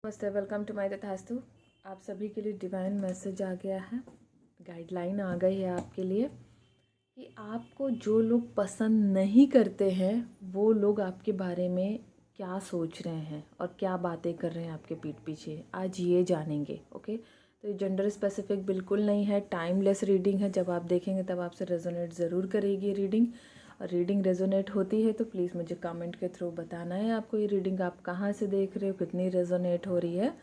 नमस्ते, welcome to my तथास्तु। आप सभी के लिए डिवाइन मैसेज आ गया है, गाइडलाइन आ गई है आपके लिए कि आपको जो लोग पसंद नहीं करते हैं वो लोग आपके बारे में क्या सोच रहे हैं और क्या बातें कर रहे हैं आपके पीठ पीछे। आज ये जानेंगे। ओके, तो ये जेंडर स्पेसिफिक बिल्कुल नहीं है, टाइमलेस रीडिंग है। जब आप देखेंगे तब आपसे रेजोनेट ज़रूर करेगी रीडिंग। और रीडिंग रेजोनेट होती है तो प्लीज़ मुझे कमेंट के थ्रू बताना है आपको ये रीडिंग आप कहाँ से देख रहे हो, कितनी रेजोनेट हो रही है।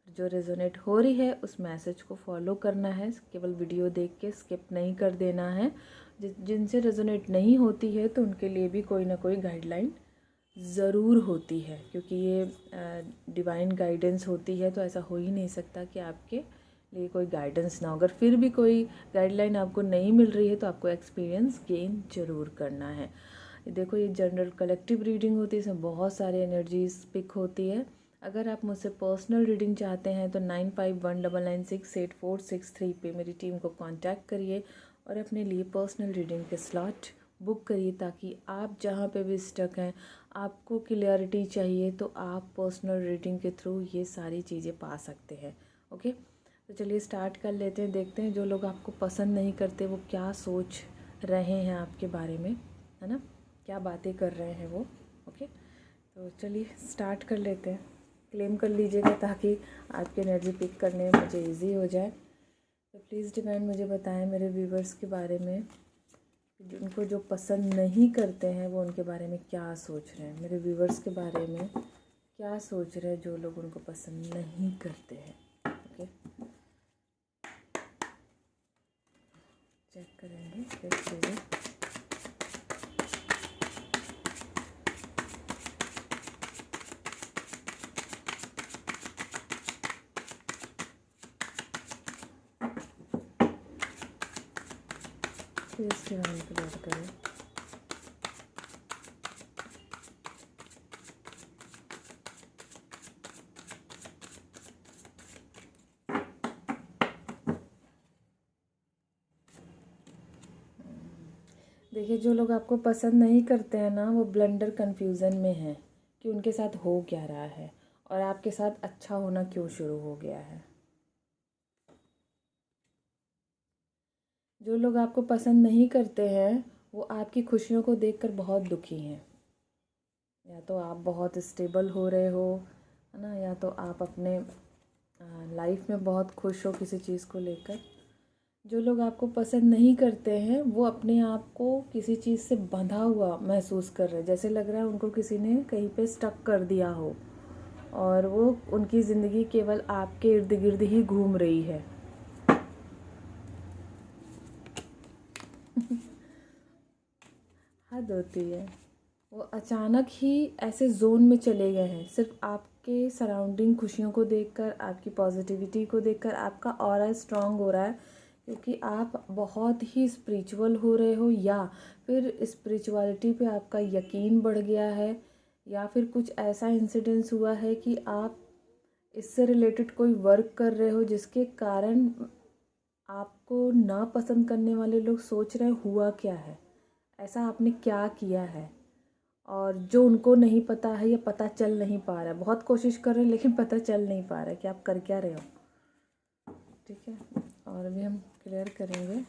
जो रेजोनेट हो रही है उस मैसेज को फॉलो करना है, केवल वीडियो देख के स्किप नहीं कर देना है। जिनसे रेजोनेट नहीं होती है तो उनके लिए भी कोई ना कोई गाइडलाइन ज़रूर होती है, क्योंकि ये डिवाइन गाइडेंस होती है। तो ऐसा हो ही नहीं सकता कि आपके लिए कोई गाइडेंस ना हो। अगर फिर भी कोई गाइडलाइन आपको नहीं मिल रही है तो आपको एक्सपीरियंस गेन जरूर करना है। देखो, ये जनरल कलेक्टिव रीडिंग होती है, इसमें बहुत सारे एनर्जीज पिक होती है। अगर आप मुझसे पर्सनल रीडिंग चाहते हैं तो 9519968463 पे मेरी टीम को कांटेक्ट करिए और अपने लिए पर्सनल रीडिंग के स्लॉट बुक करिए, ताकि आप जहाँ पे भी स्टक हैं, आपको क्लियरिटी चाहिए तो आप पर्सनल रीडिंग के थ्रू ये सारी चीज़ें पा सकते हैं। ओके, तो चलिए स्टार्ट कर लेते हैं। देखते हैं जो लोग आपको पसंद नहीं करते वो क्या सोच रहे हैं आपके बारे में, है ना, क्या बातें कर रहे हैं वो। ओके, तो चलिए स्टार्ट कर लेते हैं। क्लेम कर लीजिएगा ताकि आपकी एनर्जी पिक करने में मुझे इजी हो जाए। तो प्लीज़ डिवाइन मुझे बताएं मेरे व्यूवर्स के बारे में, उनको जो पसंद नहीं करते हैं वो उनके बारे में क्या सोच रहे हैं। मेरे व्यूवर्स के बारे में क्या सोच रहे हैं जो लोग उनको पसंद नहीं करते हैं। ओके, चेक करेंगे किस चीज़ें। प्लीज़ डिवाइन क्लियर करें। देखिए, जो लोग आपको पसंद नहीं करते हैं ना, वो ब्लंडर कन्फ्यूज़न में हैं कि उनके साथ हो क्या रहा है और आपके साथ अच्छा होना क्यों शुरू हो गया है। जो लोग आपको पसंद नहीं करते हैं वो आपकी खुशियों को देखकर बहुत दुखी हैं। या तो आप बहुत स्टेबल हो रहे हो, है ना, या तो आप अपने लाइफ में बहुत खुश हो किसी चीज़ को लेकर। जो लोग आपको पसंद नहीं करते हैं वो अपने आप को किसी चीज़ से बंधा हुआ महसूस कर रहे हैं, जैसे लग रहा है उनको किसी ने कहीं पे स्टक कर दिया हो और वो उनकी ज़िंदगी केवल आपके इर्द गिर्द ही घूम रही है। हद होती है। वो अचानक ही ऐसे जोन में चले गए हैं, सिर्फ आपके सराउंडिंग खुशियों को देखकर, आपकी पॉजिटिविटी को देखकर आपका ऑरा स्ट्रांग हो रहा है, क्योंकि आप बहुत ही स्पिरिचुअल हो रहे हो, या फिर स्पिरिचुअलिटी पे आपका यकीन बढ़ गया है, या फिर कुछ ऐसा इंसिडेंस हुआ है कि आप इससे रिलेटेड कोई वर्क कर रहे हो जिसके कारण आपको ना पसंद करने वाले लोग सोच रहे हुआ क्या है, ऐसा आपने क्या किया है, और जो उनको नहीं पता है या पता चल नहीं पा रहा है। बहुत कोशिश कर रहे हैं लेकिन पता चल नहीं पा रहा है कि आप कर क्या रहे हो। ठीक है, और अभी हम क्लियर करेंगे।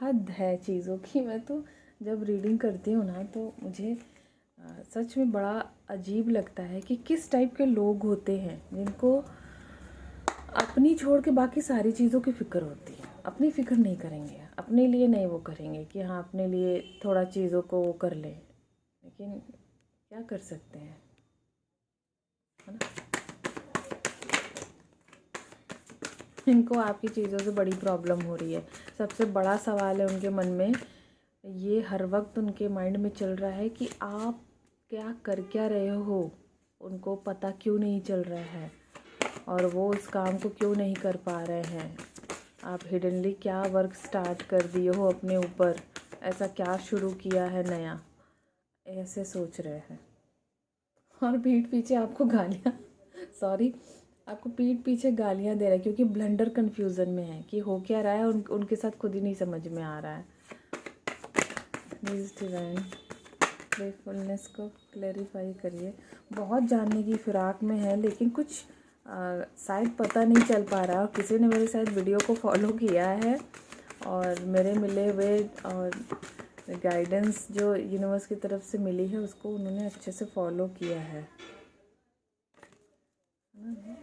हद है चीज़ों की। मैं तो जब रीडिंग करती हूँ ना तो मुझे सच में बड़ा अजीब लगता है कि किस टाइप के लोग होते हैं जिनको अपनी छोड़ के बाकी सारी चीज़ों की फ़िक्र होती है। अपनी फ़िक्र नहीं करेंगे, अपने लिए नहीं वो करेंगे कि हाँ अपने लिए थोड़ा चीज़ों को वो कर लें, लेकिन क्या कर सकते हैं, है ना। इनको आपकी चीज़ों से बड़ी प्रॉब्लम हो रही है। सबसे बड़ा सवाल है उनके मन में, ये हर वक्त उनके माइंड में चल रहा है कि आप क्या रहे हो, उनको पता क्यों नहीं चल रहा है और वो उस काम को क्यों नहीं कर पा रहे हैं। आप हिडनली क्या वर्क स्टार्ट कर दिए हो अपने ऊपर, ऐसा क्या शुरू किया है नया, ऐसे सोच रहे हैं। और पीठ पीछे आपको गालियाँ सॉरी, आपको पीठ पीछे गालियाँ दे रहा है, क्योंकि ब्लंडर कन्फ्यूज़न में है कि हो क्या रहा है, उनके साथ खुद ही नहीं समझ में आ रहा है। प्लीज़ डिवाइन प्लेफुलनेस को क्लैरिफाई करिए। बहुत जानने की फिराक में है, लेकिन कुछ शायद पता नहीं चल पा रहा। किसी ने मेरे शायद वीडियो को फॉलो किया है और मेरे मिले हुए और गाइडेंस जो यूनिवर्स की तरफ से मिली है उसको उन्होंने अच्छे से फॉलो किया है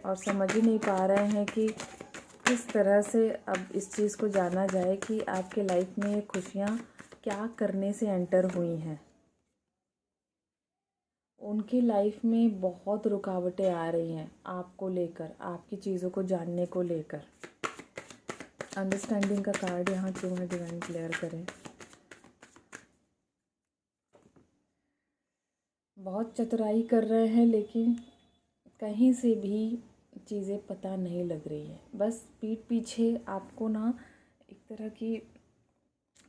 और समझ ही नहीं पा रहे हैं कि किस तरह से अब इस चीज़ को जाना जाए कि आपके लाइफ में ये खुशियाँ क्या करने से एंटर हुई हैं। उनकी लाइफ में बहुत रुकावटें आ रही हैं आपको लेकर, आपकी चीज़ों को जानने को लेकर। अंडरस्टैंडिंग का कार्ड यहाँ क्यों है, डिवाइन क्लियर करें। बहुत चतुराई कर रहे हैं लेकिन कहीं से भी चीज़ें पता नहीं लग रही है। बस पीठ पीछे आपको ना एक तरह की,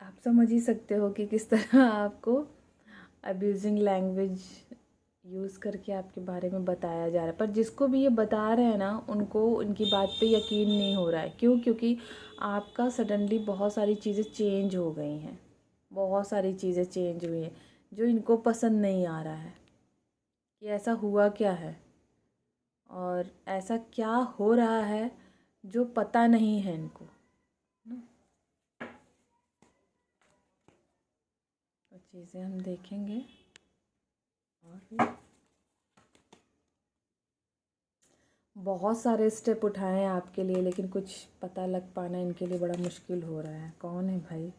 आप समझ ही सकते हो कि किस तरह आपको अब्यूजिंग लैंग्वेज यूज़ करके आपके बारे में बताया जा रहा है। पर जिसको भी ये बता रहे हैं ना, उनको उनकी बात पे यकीन नहीं हो रहा है। क्यों? क्योंकि आपका सडनली बहुत सारी चीज़ें चेंज हो गई हैं, बहुत सारी चीज़ें चेंज हुई हैं जो इनको पसंद नहीं आ रहा है कि ऐसा हुआ क्या है और ऐसा क्या हो रहा है जो पता नहीं है इनको ना। तो चीज़ें हम देखेंगे और भी बहुत सारे स्टेप उठाए हैं आपके लिए, लेकिन कुछ पता लग पाना इनके लिए बड़ा मुश्किल हो रहा है। कौन है भाई?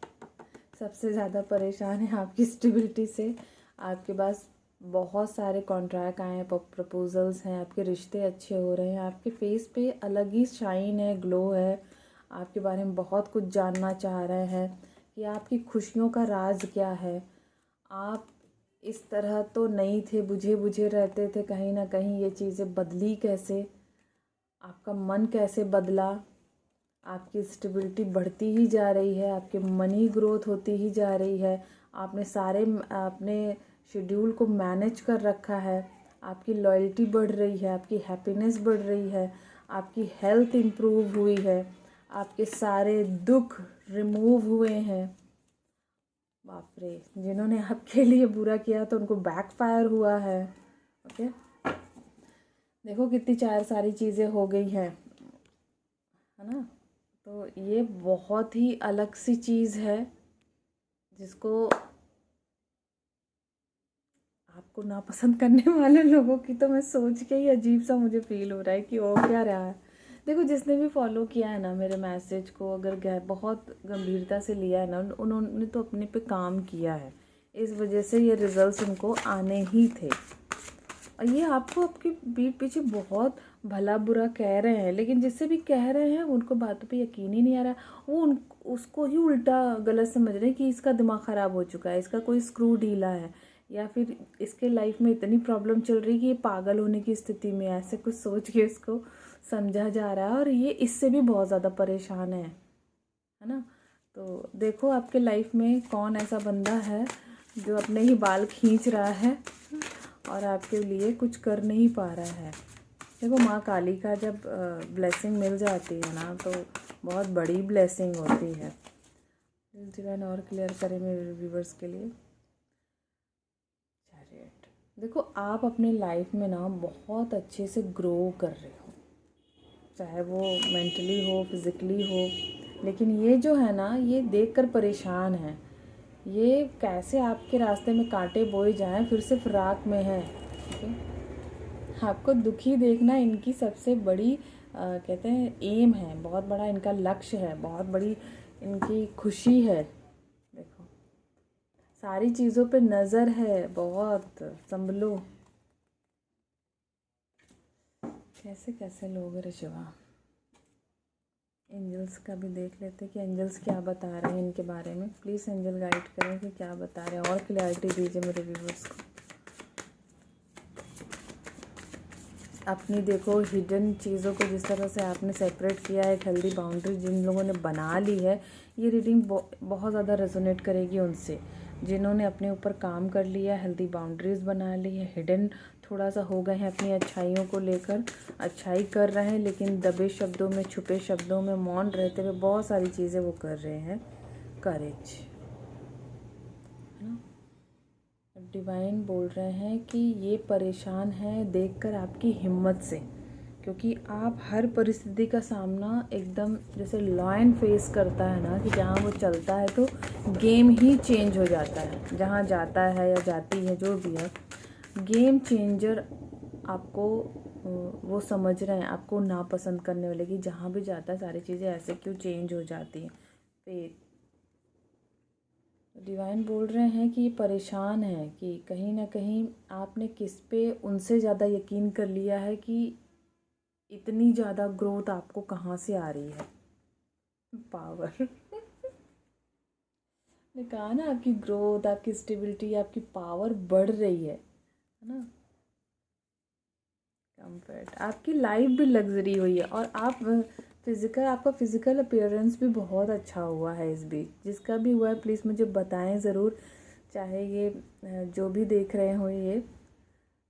सबसे ज़्यादा परेशान है आपकी स्टेबिलिटी से। आपके पास बहुत सारे कॉन्ट्रैक्ट आए हैं, प्रपोजल्स हैं, आपके रिश्ते अच्छे हो रहे हैं, आपके फेस पे अलग ही शाइन है, ग्लो है। आपके बारे में बहुत कुछ जानना चाह रहे हैं कि आपकी खुशियों का राज क्या है। आप इस तरह तो नहीं थे, बुझे बुझे रहते थे, कहीं ना कहीं ये चीज़ें बदली कैसे, आपका मन कैसे बदला, आपकी स्टेबिलिटी बढ़ती ही जा रही है, आपके मनी ग्रोथ होती ही जा रही है। आपने सारे अपने शेड्यूल को मैनेज कर रखा है, आपकी लॉयल्टी बढ़ रही है, आपकी हैप्पीनेस बढ़ रही है, आपकी हेल्थ इम्प्रूव हुई है, आपके सारे दुख रिमूव हुए हैं। बाप रे, जिन्होंने आपके लिए बुरा किया तो उनको बैकफायर हुआ है। ओके, देखो कितनी सारी चीज़ें हो गई हैं, है ना। तो ये बहुत ही अलग सी चीज़ है जिसको आपको नापसंद करने वाले लोगों की तो मैं सोच के ही अजीब सा मुझे फील हो रहा है कि वो क्या रहा है। देखो, जिसने भी फॉलो किया है ना मेरे मैसेज को, अगर बहुत गंभीरता से लिया है ना, उन्होंने तो अपने पे काम किया है। इस वजह से ये रिजल्ट्स उनको आने ही थे। और ये आपको आपके पीठ पीछे बहुत भला बुरा कह रहे हैं, लेकिन जिससे भी कह रहे हैं उनको बातों पे यकीन ही नहीं आ रहा। वो उसको ही उल्टा गलत समझ रहे हैं कि इसका दिमाग ख़राब हो चुका है, इसका कोई स्क्रू ढीला है, या फिर इसके लाइफ में इतनी प्रॉब्लम चल रही है कि ये पागल होने की स्थिति में, ऐसे कुछ सोच के इसको समझा जा रहा है। और ये इससे भी बहुत ज़्यादा परेशान है ना। तो देखो आपके लाइफ में कौन ऐसा बंदा है जो अपने ही बाल खींच रहा है और आपके लिए कुछ कर नहीं पा रहा है। देखो, माँ काली का जब ब्लेसिंग मिल जाती है ना तो बहुत बड़ी ब्लेसिंग होती है। डिवाइन और क्लियर करें मेरे व्यूवर्स के लिए। चैरियट, देखो आप अपने लाइफ में ना बहुत अच्छे से ग्रो कर रहे हो, चाहे वो मेंटली हो, फिज़िकली हो, लेकिन ये जो है ना, ये देखकर परेशान है। ये कैसे आपके रास्ते में कांटे बोए जाएं, फिर से फिराक में है। आपको दुखी देखना इनकी सबसे बड़ी कहते हैं एम है, बहुत बड़ा इनका लक्ष्य है, बहुत बड़ी इनकी खुशी है। देखो, सारी चीज़ों पे नज़र है, बहुत संभलो। कैसे कैसे लोग हैं ऋषवा। एंजल्स का भी देख लेते कि एंजल्स क्या बता रहे हैं इनके बारे में। प्लीज़ एंजल गाइड करें कि क्या बता रहे हैं और क्लैरिटी दीजिए मेरे व्यूवर्स को। अपनी देखो हिडन चीज़ों को जिस तरह से आपने सेपरेट किया है, एक हेल्दी बाउंड्री जिन लोगों ने बना ली है, ये रीडिंग बहुत ज़्यादा रेजोनेट करेगी उनसे जिन्होंने अपने ऊपर काम कर लिया, हेल्दी बाउंड्रीज़ बना ली है, हिडन थोड़ा सा हो गए हैं अपनी अच्छाइयों को लेकर, अच्छाई कर रहे हैं लेकिन दबे शब्दों में, छुपे शब्दों में, मौन रहते हुए बहुत सारी चीज़ें वो कर रहे हैं। करेज, है ना। डिवाइन बोल रहे हैं कि ये परेशान है देखकर आपकी हिम्मत से, क्योंकि आप हर परिस्थिति का सामना एकदम जैसे लॉयन फेस करता है ना, कि जहाँ वो चलता है तो गेम ही चेंज हो जाता है, जहाँ जाता है या जाती है जो भी है, गेम चेंजर आपको वो समझ रहे हैं, आपको नापसंद करने वाले कि जहाँ भी जाता है सारी चीज़ें ऐसे क्यों चेंज हो जाती हैं। फिर डिवाइन बोल रहे हैं कि ये परेशान है कि कहीं ना कहीं आपने किस पे उनसे ज़्यादा यकीन कर लिया है कि इतनी ज़्यादा ग्रोथ आपको कहाँ से आ रही है। पावर ने कहा ना, आपकी ग्रोथ, आपकी स्टेबिलिटी, आपकी पावर बढ़ रही है ना। कंफर्ट, आपकी लाइफ भी लग्जरी हुई है और आप आपका फिज़िकल अपीयरेंस भी बहुत अच्छा हुआ है इस बीच। जिसका भी हुआ है प्लीज़ मुझे बताएं ज़रूर, चाहे ये जो भी देख रहे हो, ये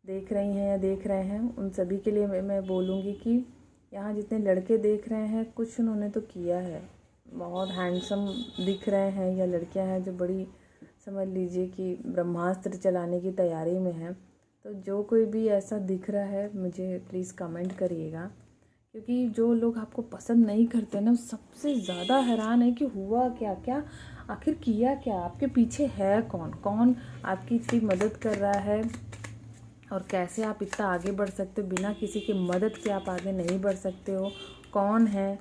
देख रही हैं या देख रहे हैं, उन सभी के लिए मैं बोलूँगी कि यहाँ जितने लड़के देख रहे हैं कुछ उन्होंने तो किया है, बहुत हैंडसम दिख रहे हैं, या लड़कियाँ हैं जो बड़ी समझ लीजिए कि ब्रह्मास्त्र चलाने की तैयारी में है। तो जो कोई भी ऐसा दिख रहा है मुझे प्लीज़ कमेंट करिएगा, क्योंकि जो लोग आपको पसंद नहीं करते ना, सबसे ज़्यादा हैरान है कि हुआ क्या, क्या आखिर किया क्या, आपके पीछे है कौन, कौन आपकी इतनी मदद कर रहा है और कैसे आप इतना आगे बढ़ सकते हो। बिना किसी की मदद के आप आगे नहीं बढ़ सकते हो। कौन है?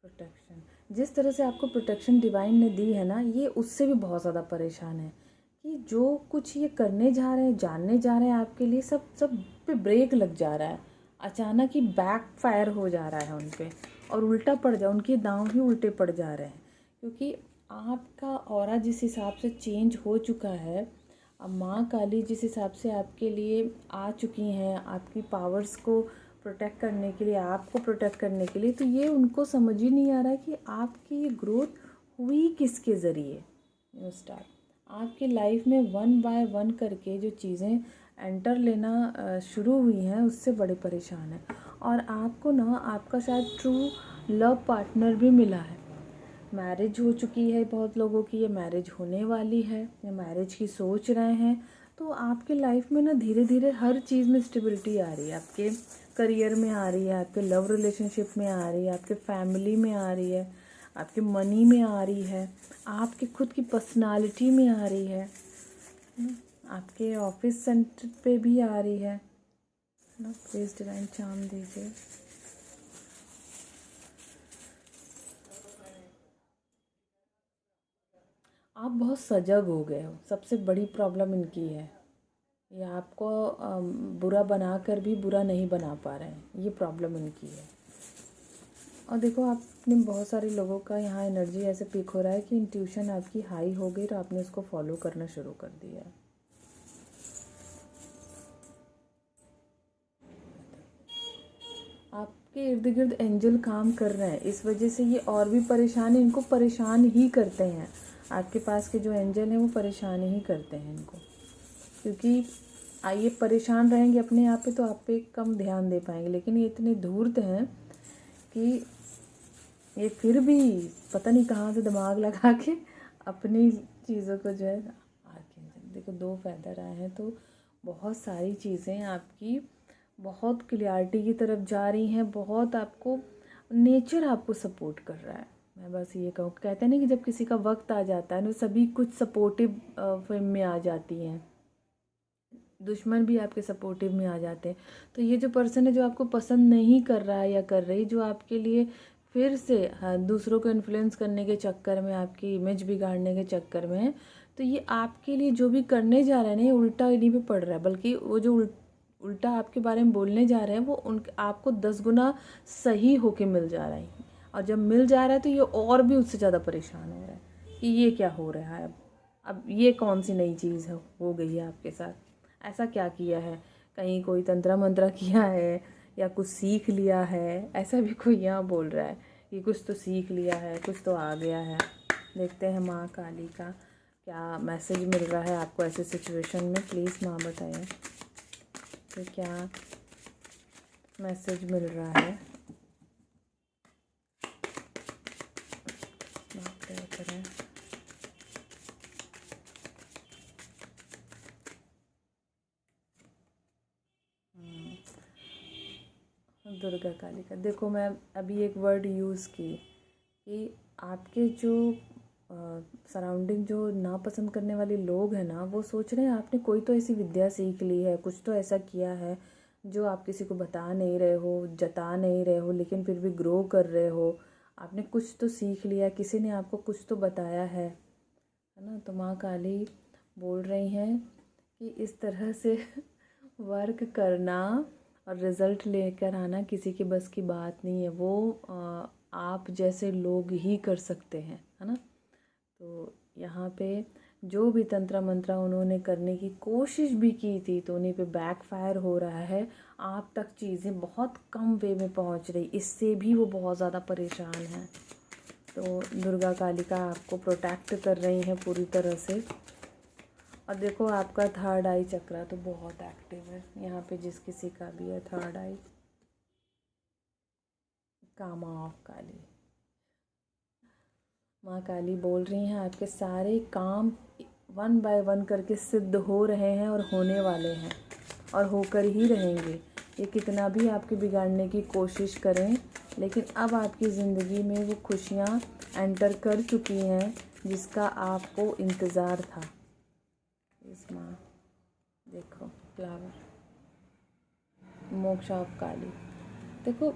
प्रोटेक्शन। जिस तरह से आपको प्रोटेक्शन डिवाइन ने दी है ना, ये उससे भी बहुत ज़्यादा परेशान है कि जो कुछ ये करने जा रहे हैं, जानने जा रहे हैं आपके लिए, सब सब पे ब्रेक लग जा रहा है, अचानक ही बैक फायर हो जा रहा है उन पे, और उल्टा पड़ जा, उनके दांव ही उल्टे पड़ जा रहे हैं, क्योंकि आपका ऑरा जिस हिसाब से चेंज हो चुका है, अब माँ काली जिस हिसाब से आपके लिए आ चुकी हैं, आपकी पावर्स को प्रोटेक्ट करने के लिए, आपको प्रोटेक्ट करने के लिए, तो ये उनको समझ ही नहीं आ रहा है कि आपकी ये ग्रोथ हुई किसके ज़रिए। न्यू स्टार, आपकी लाइफ में 1 बाय 1 करके जो चीज़ें एंटर लेना शुरू हुई हैं, उससे बड़े परेशान हैं। और आपको ना आपका शायद ट्रू लव पार्टनर भी मिला है, मैरिज हो चुकी है बहुत लोगों की, ये मैरिज होने वाली है, या मैरिज की सोच रहे हैं। तो आपके लाइफ में ना धीरे धीरे हर चीज़ में स्टेबिलिटी आ रही है, आपके करियर में आ रही है, आपके लव रिलेशनशिप में आ रही है, आपके फैमिली में आ रही है, आपके मनी में आ रही है, आपके खुद की पर्सनालिटी में आ रही है, आपके ऑफिस सेंटर पे भी आ रही है ना। प्लीज़ डिवाइन चार्म दीजिए। आप बहुत सजग हो गए हो, सबसे बड़ी प्रॉब्लम इनकी है, ये आपको बुरा बनाकर भी बुरा नहीं बना पा रहे हैं, ये प्रॉब्लम इनकी है। और देखो, आपने बहुत सारे लोगों का यहाँ एनर्जी ऐसे पिक हो रहा है कि इंट्यूशन आपकी हाई हो गई, तो आपने उसको फॉलो करना शुरू कर दिया है। आपके इर्द गिर्द एंजल काम कर रहे हैं, इस वजह से ये और भी परेशान है, इनको परेशान ही करते हैं। आपके पास के जो एंजल हैं वो परेशान ही करते हैं इनको, क्योंकि ये परेशान रहेंगे अपने आप पे तो आप पे कम ध्यान दे पाएंगे, लेकिन ये इतने धूर्त हैं कि ये फिर भी पता नहीं कहाँ से दिमाग लगा के अपनी चीज़ों को जो है आर्कएंजल, देखो 2 फेदर आए हैं, तो बहुत सारी चीज़ें आपकी बहुत क्लियरिटी की तरफ जा रही हैं, बहुत आपको नेचर आपको सपोर्ट कर रहा है। मैं बस ये कहूँ, कहते हैं ना कि जब किसी का वक्त आ जाता है ना, सभी कुछ सपोर्टिव फ्रेम में आ जाती हैं, दुश्मन भी आपके सपोर्टिव में आ जाते हैं। तो ये जो पर्सन है जो आपको पसंद नहीं कर रहा है या कर रही, जो आपके लिए फिर से दूसरों को इन्फ्लुएंस करने के चक्कर में, आपकी इमेज बिगाड़ने के चक्कर में, तो ये आपके लिए जो भी करने जा रहे हैं ना, ये उल्टा इन्हीं पे पड़ रहा है, बल्कि वो जो उल्टा आपके बारे में बोलने जा रहे हैं वो आपको 10 गुना सही होके मिल जा रहा है। और जब मिल जा रहा है तो ये और भी उससे ज़्यादा परेशान हो रहा है कि ये क्या हो रहा है, अब ये कौन सी नई चीज़ है हो गई है आपके साथ, ऐसा क्या किया है, कहीं कोई तंत्र मंत्र किया है या कुछ सीख लिया है, ऐसा भी कोई यहाँ बोल रहा है कि कुछ तो सीख लिया है, कुछ तो आ गया है। देखते हैं माँ काली का क्या मैसेज मिल रहा है आपको ऐसे सिचुएशन में। प्लीज़ माँ बताइए कि क्या मैसेज मिल रहा है। बात क्या करें। दुर्गा काली का देखो, मैं अभी एक वर्ड यूज़ की कि आपके जो सराउंडिंग जो नापसंद करने वाले लोग हैं ना, वो सोच रहे हैं आपने कोई तो ऐसी विद्या सीख ली है, कुछ तो ऐसा किया है जो आप किसी को बता नहीं रहे हो, जता नहीं रहे हो, लेकिन फिर भी ग्रो कर रहे हो। आपने कुछ तो सीख लिया, किसी ने आपको कुछ तो बताया है ना। तो माँ काली बोल रही हैं कि इस तरह से वर्क करना और रिज़ल्ट लेकर आना किसी के बस की बात नहीं है। वो आप जैसे लोग ही कर सकते हैं, है ना। तो यहाँ पे जो भी तंत्र मंत्र उन्होंने करने की कोशिश भी की थी, तो उन्हीं पे बैकफायर हो रहा है। आप तक चीज़ें बहुत कम वे में पहुँच रही, इससे भी वो बहुत ज़्यादा परेशान हैं। तो दुर्गा कालिका आपको प्रोटेक्ट कर रही हैं पूरी तरह से। और देखो, आपका थर्ड आई चक्रा तो बहुत एक्टिव है यहाँ पे, जिस किसी का भी है थर्ड आई। कामा ऑफ काली, माँ काली बोल रही हैं आपके सारे काम 1 बाय 1 करके सिद्ध हो रहे हैं और होने वाले हैं और होकर ही रहेंगे। ये कितना भी आपके बिगाड़ने की कोशिश करें, लेकिन अब आपकी ज़िंदगी में वो खुशियाँ एंटर कर चुकी हैं जिसका आपको इंतज़ार था। इस माँ देखो, फ्लावर, मोक्ष ऑफ काली। देखो,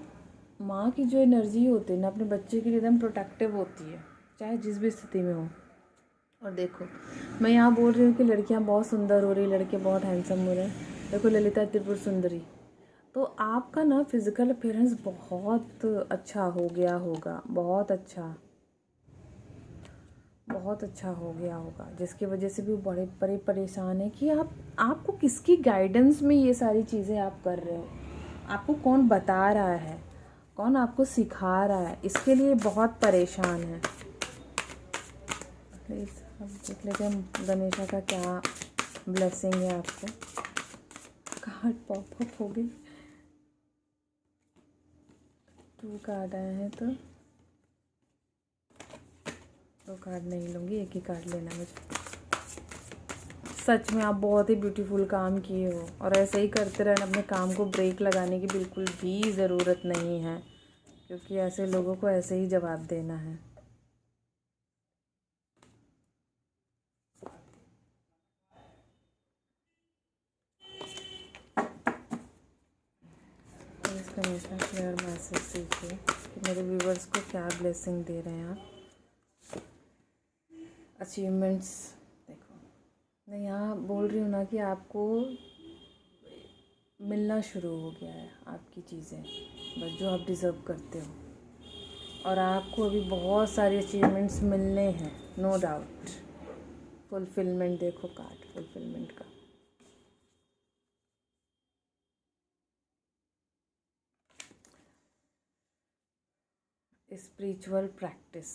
माँ की जो एनर्जी होती है ना, अपने बच्चे के लिए एकदम प्रोटेक्टिव होती है, चाहे जिस भी स्थिति में हो। और देखो, मैं यहाँ बोल रही हूँ कि लड़कियाँ बहुत सुंदर हो रही, लड़के बहुत हैंडसम हो रहे हैं। देखो, ललिता त्रिपुर सुंदरी, तो आपका ना फिज़िकल अपीयरेंस बहुत अच्छा हो गया होगा, बहुत अच्छा हो गया होगा, जिसकी वजह से भी बड़े बड़े परेशान है कि आपको किसकी गाइडेंस में ये सारी चीज़ें आप कर रहे हो, आपको कौन बता रहा है, कौन आपको सिखा रहा है, इसके लिए बहुत परेशान है। प्लीज़ अब देख लेते हैं गणेशा का क्या ब्लेसिंग है आपको। कार्ड पॉप अप हो गई, 2 कार्ड आए हैं, तो 2 कार्ड नहीं लूँगी, एक ही कार्ड लेना मुझे। सच में आप बहुत ही ब्यूटीफुल काम किए हो, और ऐसे ही करते रहना। अपने काम को ब्रेक लगाने की बिल्कुल भी ज़रूरत नहीं है, क्योंकि ऐसे लोगों को ऐसे ही जवाब देना है। इसका हमेशा क्लियर मैसेज दीजिए कि मेरे व्यूवर्स को क्या ब्लेसिंग दे रहे हैं आप। अचीवमेंट्स देखो, मैं यहाँ बोल रही हूँ ना कि आपको मिलना शुरू हो गया है आपकी चीज़ें, बस जो आप डिज़र्व करते हो। और आपको अभी बहुत सारे अचीवमेंट्स मिलने हैं, नो डाउट। फुलफिलमेंट देखो, कार्ड फुलफिलमेंट का। स्पिरिचुअल प्रैक्टिस,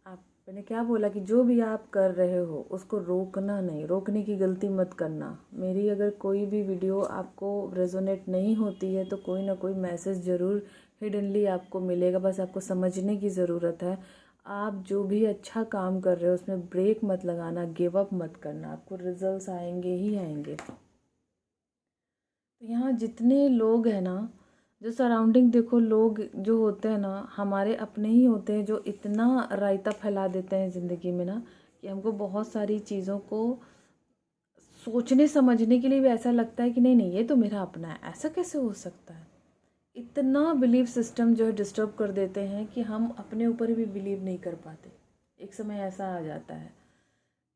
आपने क्या बोला कि जो भी आप कर रहे हो उसको रोकना नहीं, रोकने की गलती मत करना। मेरी अगर कोई भी वीडियो आपको रेजोनेट नहीं होती है तो कोई ना कोई मैसेज ज़रूर हिडनली आपको मिलेगा, बस आपको समझने की ज़रूरत है। आप जो भी अच्छा काम कर रहे हो उसमें ब्रेक मत लगाना, गिव अप मत करना, आपको रिजल्ट्स आएंगे ही आएंगे। तो यहाँ जितने लोग हैं ना, जो सराउंडिंग देखो, लोग जो होते हैं ना हमारे अपने ही होते हैं, जो इतना रायता फैला देते हैं ज़िंदगी में ना कि हमको बहुत सारी चीज़ों को सोचने समझने के लिए भी ऐसा लगता है कि नहीं नहीं, ये तो मेरा अपना है, ऐसा कैसे हो सकता है। इतना बिलीव सिस्टम जो है डिस्टर्ब कर देते हैं कि हम अपने ऊपर भी बिलीव नहीं कर पाते। एक समय ऐसा आ जाता है।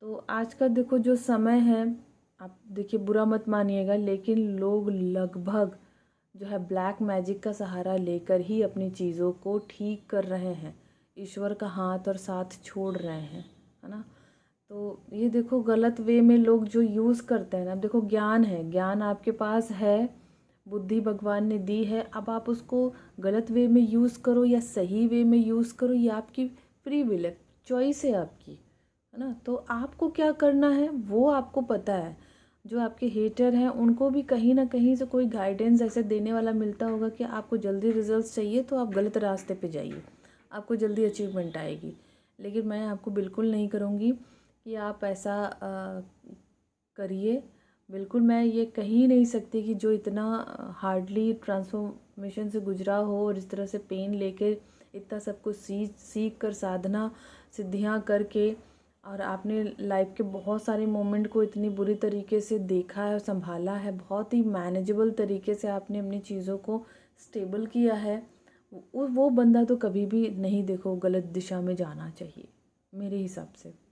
तो आज का देखो जो समय है, आप देखिए, बुरा मत मानिएगा, लेकिन लोग लगभग जो है ब्लैक मैजिक का सहारा लेकर ही अपनी चीज़ों को ठीक कर रहे हैं, ईश्वर का हाथ और साथ छोड़ रहे हैं, है ना। तो ये देखो, गलत वे में लोग जो यूज़ करते हैं ना, अब देखो, ज्ञान है, ज्ञान आपके पास है, बुद्धि भगवान ने दी है, अब आप उसको गलत वे में यूज़ करो या सही वे में यूज़ करो, ये आपकी फ्री विल है, चॉइस है आपकी, है ना। तो आपको क्या करना है वो आपको पता है। जो आपके हेटर हैं उनको भी कहीं ना कहीं से कोई गाइडेंस ऐसे देने वाला मिलता होगा कि आपको जल्दी रिजल्ट्स चाहिए तो आप गलत रास्ते पे जाइए, आपको जल्दी अचीवमेंट आएगी। लेकिन मैं आपको बिल्कुल नहीं करूँगी कि आप ऐसा करिए। बिल्कुल मैं ये कह ही नहीं सकती कि जो इतना हार्डली ट्रांसफॉर्मेशन से गुजरा हो और इस तरह से पेन लेके इतना सब कुछ सीख कर साधना सिद्धियां करके और आपने लाइफ के बहुत सारे मोमेंट को इतनी बुरी तरीके से देखा है और संभाला है, बहुत ही मैनेजेबल तरीके से आपने अपनी चीज़ों को स्टेबल किया है, वो बंदा तो कभी भी नहीं देखो गलत दिशा में जाना चाहिए मेरे हिसाब से।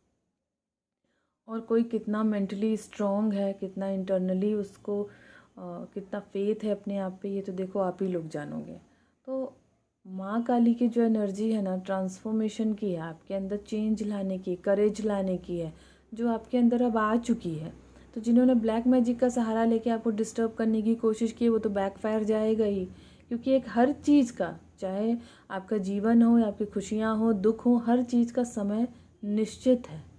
और कोई कितना मेंटली स्ट्रॉन्ग है, कितना इंटरनली उसको कितना फेथ है अपने आप पे, ये तो देखो आप ही लोग जानोगे। तो माँ काली की जो एनर्जी है ना, ट्रांसफॉर्मेशन की है, आपके अंदर चेंज लाने की, करेज लाने की है, जो आपके अंदर अब आ चुकी है। तो जिन्होंने ब्लैक मैजिक का सहारा लेके आपको डिस्टर्ब करने की कोशिश की, वो तो बैकफायर जाएगा ही, क्योंकि एक हर चीज़ का, चाहे आपका जीवन हो या आपकी खुशियाँ हो, दुख हो, हर चीज़ का समय निश्चित है।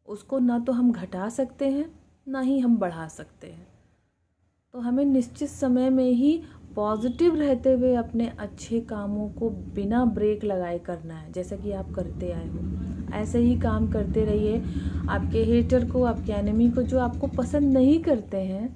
उसको ना तो हम घटा सकते हैं ना ही हम बढ़ा सकते हैं। तो हमें निश्चित समय में ही पॉजिटिव रहते हुए अपने अच्छे कामों को बिना ब्रेक लगाए करना है, जैसा कि आप करते आए हो। ऐसे ही काम करते रहिए। आपके हेटर को, आपके एनिमी को, जो आपको पसंद नहीं करते हैं,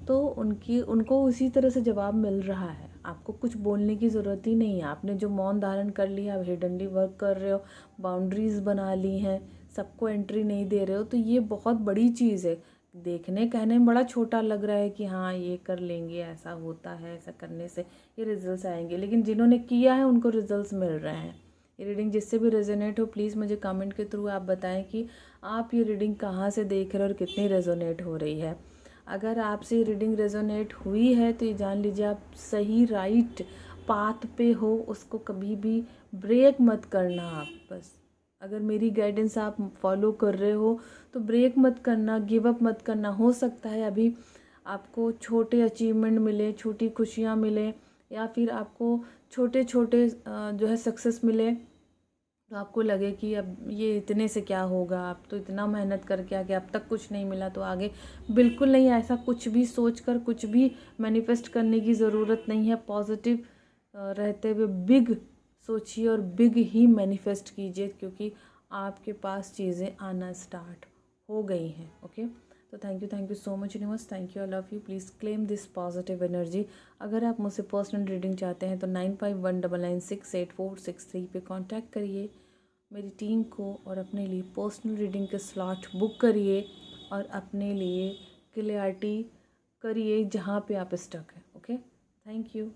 तो उनको उसी तरह से जवाब मिल रहा है। आपको कुछ बोलने की ज़रूरत ही नहीं है। आपने जो मौन धारण कर लिया, आप हिडनली वर्क कर रहे हो, बाउंड्रीज़ बना ली हैं, सबको एंट्री नहीं दे रहे हो, तो ये बहुत बड़ी चीज़ है। देखने कहने में बड़ा छोटा लग रहा है कि हाँ ये कर लेंगे, ऐसा होता है, ऐसा करने से ये रिजल्ट्स आएंगे, लेकिन जिन्होंने किया है उनको रिजल्ट्स मिल रहे हैं। ये रीडिंग जिससे भी रेजोनेट हो, प्लीज़ मुझे कमेंट के थ्रू आप बताएं कि आप ये रीडिंग कहाँ से देख रहे हो और कितनी रेजोनेट हो रही है। अगर आपसे रीडिंग रेजोनेट हुई है तो ये जान लीजिए आप सही राइट पाथ पे हो, उसको कभी भी ब्रेक मत करना। आप बस अगर मेरी गाइडेंस आप फॉलो कर रहे हो तो ब्रेक मत करना, गिव अप मत करना। हो सकता है अभी आपको छोटे अचीवमेंट मिले, छोटी खुशियाँ मिले, या फिर आपको छोटे छोटे जो है सक्सेस मिले, तो आपको लगे कि अब ये इतने से क्या होगा, आप तो इतना मेहनत करके आगे अब तक कुछ नहीं मिला तो आगे। बिल्कुल नहीं, ऐसा कुछ भी सोचकर कुछ भी मैनिफेस्ट करने की ज़रूरत नहीं है। पॉजिटिव रहते हुए बिग सोचिए और बिग ही मैनिफेस्ट कीजिए, क्योंकि आपके पास चीज़ें आना स्टार्ट हो गई हैं। ओके, तो thank you so much universe, thank you, I love you. Please claim this positive energy. अगर आप मुझसे पर्सनल रीडिंग चाहते हैं तो 9519968463 पे कांटेक्ट करिए मेरी टीम को, और अपने लिए पर्सनल रीडिंग के स्लॉट बुक करिए और अपने लिए क्लियरिटी करिए जहाँ पे आप स्टक हैं। Okay, thank you.